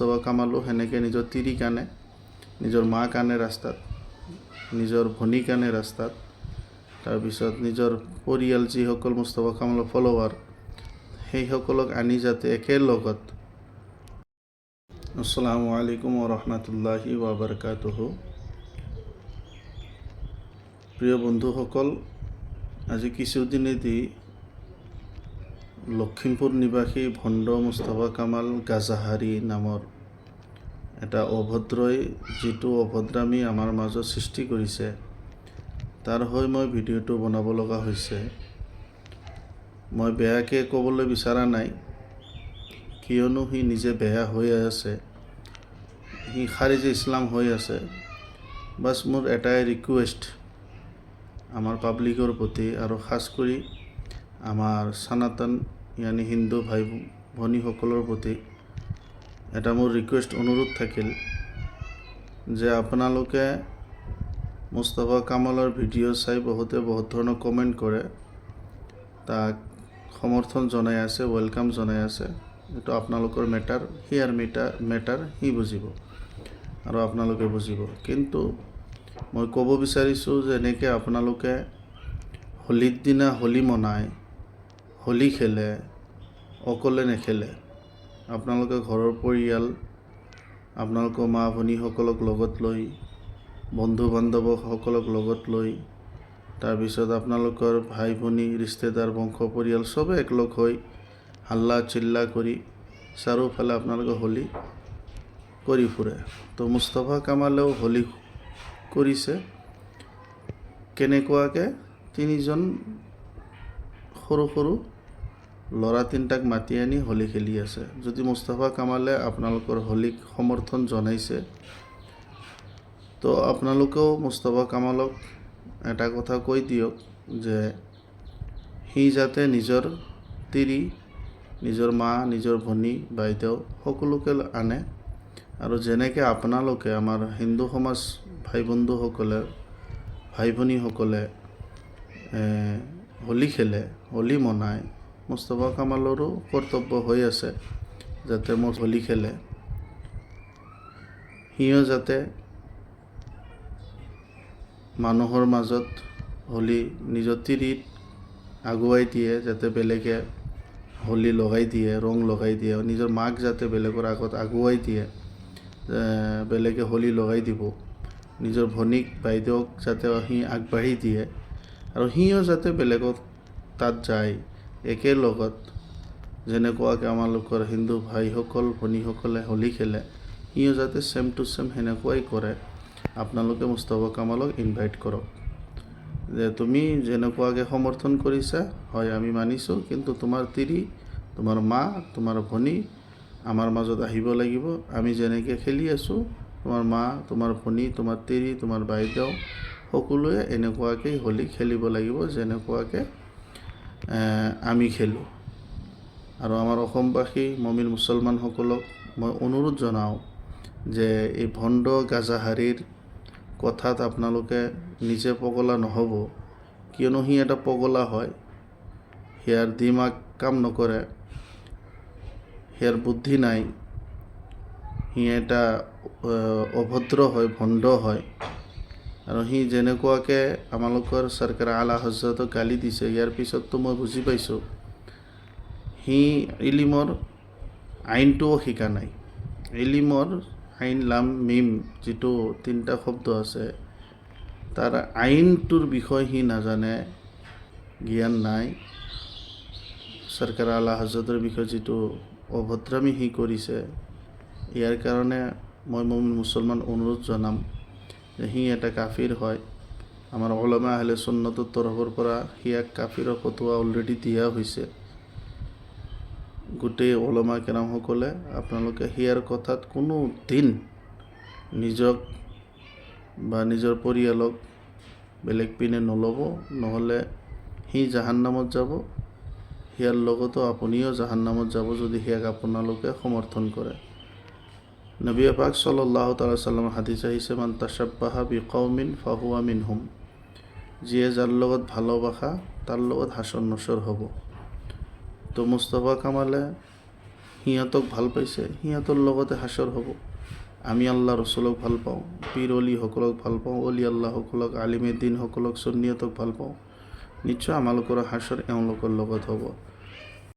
মুস্তাফা কামালো সেনেকৈ নিজৰ তিৰি কানে, নিজৰ মা কানে ৰাস্তাত, নিজৰ ভনী কানে ৰাস্তাত, তাৰপিছত নিজৰ পৰিয়াল যিসকল মুস্তাফা কামালৰ ফলোৱাৰ সেইসকলক আনি যাতে একেলগত। আসসালামু আলাইকুম ওৰহমাতুল্লাহি ওয়াবাৰাকাতুহু। প্ৰিয় বন্ধুসকল, আজি কিছুদিনেদি লখিমপুৰ নিবাসী ভণ্ড মুস্তাফা কামাল গাজাহাৰী নামৰ এটা অভদ্ৰই যিটো অভদ্ৰামী আমাৰ মাজত সৃষ্টি কৰিছে, তাৰ হৈ মই ভিডিঅ'টো বনাব লগা হৈছে। মই বেয়াকৈ ক'বলৈ বিচৰা নাই, কিয়নো সি নিজে বেয়া হৈ আছে, সি খাৰিজ ইছলাম হৈ আছে। বাছ মোৰ এটাই ৰিকুৱেষ্ট আমাৰ পাব্লিকৰ প্ৰতি, আৰু খাছ কৰি আমাৰ সনাতন ইয়ানি হিন্দু ভাই ভনীসকলৰ প্ৰতি এটা মোৰ ৰিকুৱেষ্ট অনুৰোধ থাকিল যে আপোনালোকে মুস্তাফা কামালৰ ভিডিঅ' চাই বহুতে বহুত ধৰণৰ কমেণ্ট কৰে, তাক সমৰ্থন জনাই আছে, ৱেলকাম জনাই আছে। এইটো আপোনালোকৰ মেটাৰ, হিয়াৰ মেটাৰ সি বুজিব আৰু আপোনালোকে বুজিব। কিন্তু মই ক'ব বিচাৰিছোঁ যে এনেকৈ আপোনালোকে হোলীৰ দিনা হোলী মনায়, হোলী খেলে, অকলে নেখেলে। আপোনালোকে ঘৰৰ পৰিয়াল, আপোনালোকৰ মা ভনীসকলক লগত লৈ, বন্ধু বান্ধৱসকলক লগত লৈ, তাৰপিছত আপোনালোকৰ ভাই ভনী ৰিষ্টেদাৰ বংশ পৰিয়াল চবে একলগ হৈ হাল্লা চিল্লা কৰি চাৰিওফালে আপোনালোকে হোলী কৰি ফুৰে। তো মুস্তাফা কামালেও হোলী কৰিছে কেনেকুৱাকৈ, তিনিজন সৰু সৰু ল'ৰা তিনিটাক মাতি আনি হোলী খেলি আছে। যদি মুস্তাফা কামালে আপোনালোকৰ হোলীক সমৰ্থন জনাইছে, তো আপোনালোকেও মুস্তাফা কামালক এটা কথা কৈ দিয়ক যে সি যাতে নিজৰ তিৰি, নিজৰ মা, নিজৰ ভনী বাইদেউ সকলোকে আনে, আৰু যেনেকৈ আপোনালোকে আমাৰ হিন্দু সমাজ ভাই বন্ধুসকলে, ভাই ভনীসকলে হোলী খেলে, হোলী মনায়, মুস্তাফা কামালৰো কৰ্তব্য হৈ আছে যাতে মোৰ হোলী খেলে, সিও যাতে মানুহৰ মাজত হোলী নিজৰ তিৰিত আগুৱাই দিয়ে, যাতে বেলেগে হোলী লগাই দিয়ে, ৰং লগাই দিয়ে, নিজৰ মাক যাতে বেলেগৰ আগত আগুৱাই দিয়ে, বেলেগে হোলী লগাই দিব, নিজৰ ভনীক বাইদেউক যাতে সি আগবাঢ়ি দিয়ে, আৰু সিও যাতে বেলেগত তাত যায় একেলগত, যেনেকুৱাকৈ আমালোকৰ হিন্দু ভাইসকল ভনীসকলে হোলী খেলে, সিও যাতে ছেম টু ছেম সেনেকুৱাই কৰে। আপোনালোকে মুস্তাফা কামালক ইনভাইট কৰক যে তুমি যেনেকুৱাকৈ সমৰ্থন কৰিছা, হয় আমি মানিছোঁ, কিন্তু তোমাৰ তিৰি, তোমাৰ মা, তোমাৰ ভনী আমাৰ মাজত আহিব লাগিব। আমি যেনেকৈ খেলি আছোঁ, তোমাৰ মা, তোমাৰ ভনী, তোমাৰ তিৰি, তোমাৰ বাইদেউ সকলোৱে এনেকুৱাকৈ হোলী খেলিব লাগিব, যেনেকুৱাকৈ আমি খেলোঁ। আৰু আমাৰ অসমবাসী মমিন মুছলমানসকলক মই অনুৰোধ জনাওঁ যে এই ভণ্ড গাজাহাৰীৰ কথাত আপোনালোকে নিজে পগলা নহ'ব, কিয়নো সি এটা পগলা হয়, সিয়াৰ দিমাগ কাম নকৰে, সিয়াৰ বুদ্ধি নাই, সি এটা অভদ্ৰ হয়, ভণ্ড হয়। আৰু সি যেনেকুৱাকৈ আমালোকৰ চৰকাৰ আলা হজৰতক গালি দিছে, ইয়াৰ পিছততো মই বুজি পাইছোঁ সি ইলিমৰ আইনটোও শিকা নাই। ইলিমৰ আইন লাম মিম যিটো তিনিটা শব্দ আছে, তাৰ আইনটোৰ বিষয়ে সি নাজানে, জ্ঞান নাই। চৰকাৰ আলা হজৰতৰ বিষয়ে যিটো অভদ্ৰামী সি কৰিছে, ইয়াৰ কাৰণে মই মুমিন মুছলমান অনুৰোধ জনাম যে সি এটা কাফিৰ হয়। আমাৰ উলামা আহলে সুন্নতৰ তৰফৰ পৰা সিয়াক কাফিৰৰ ফতৱা অলৰেডি দিয়া হৈছে। গোটেই উলামা কেৰামসকলে আপোনালোকে সিয়াৰ কথাত কোনো দিন নিজক বা নিজৰ পৰিয়ালক বেলেগ পিনে নল'ব, নহ'লে সি জাহান্নামত যাব, সিয়াৰ লগতো আপুনিও জাহান্নামত যাব যদি সিয়াক আপোনালোকে সমৰ্থন কৰে। নবী পাক সাল্লাল্লাহু তাআলা সাল্লামৰ হাদিছ আহিছে, মান তাশাব্বাহা বিকৌমিন ফাহুৱা মিনহুম, যিয়ে যাৰ লগত ভালোবাসা তাৰ লগত হাসৰ নসৰ হ'ব। তো মুস্তাফা কামালে সিহঁতক ভাল পাইছে, সিহঁতৰ লগতে হাসৰ হ'ব। আমি আল্লাহ ৰচুলক ভাল পাওঁ, পীৰ অলিসকলক ভাল পাওঁ, অলি আল্লাহসকলক, আলিমে দিনসকলক, সুন্নিয়তক ভাল পাওঁ, নিশ্চয় আমালোকৰ হাসৰ এওঁলোকৰ লগত হ'ব।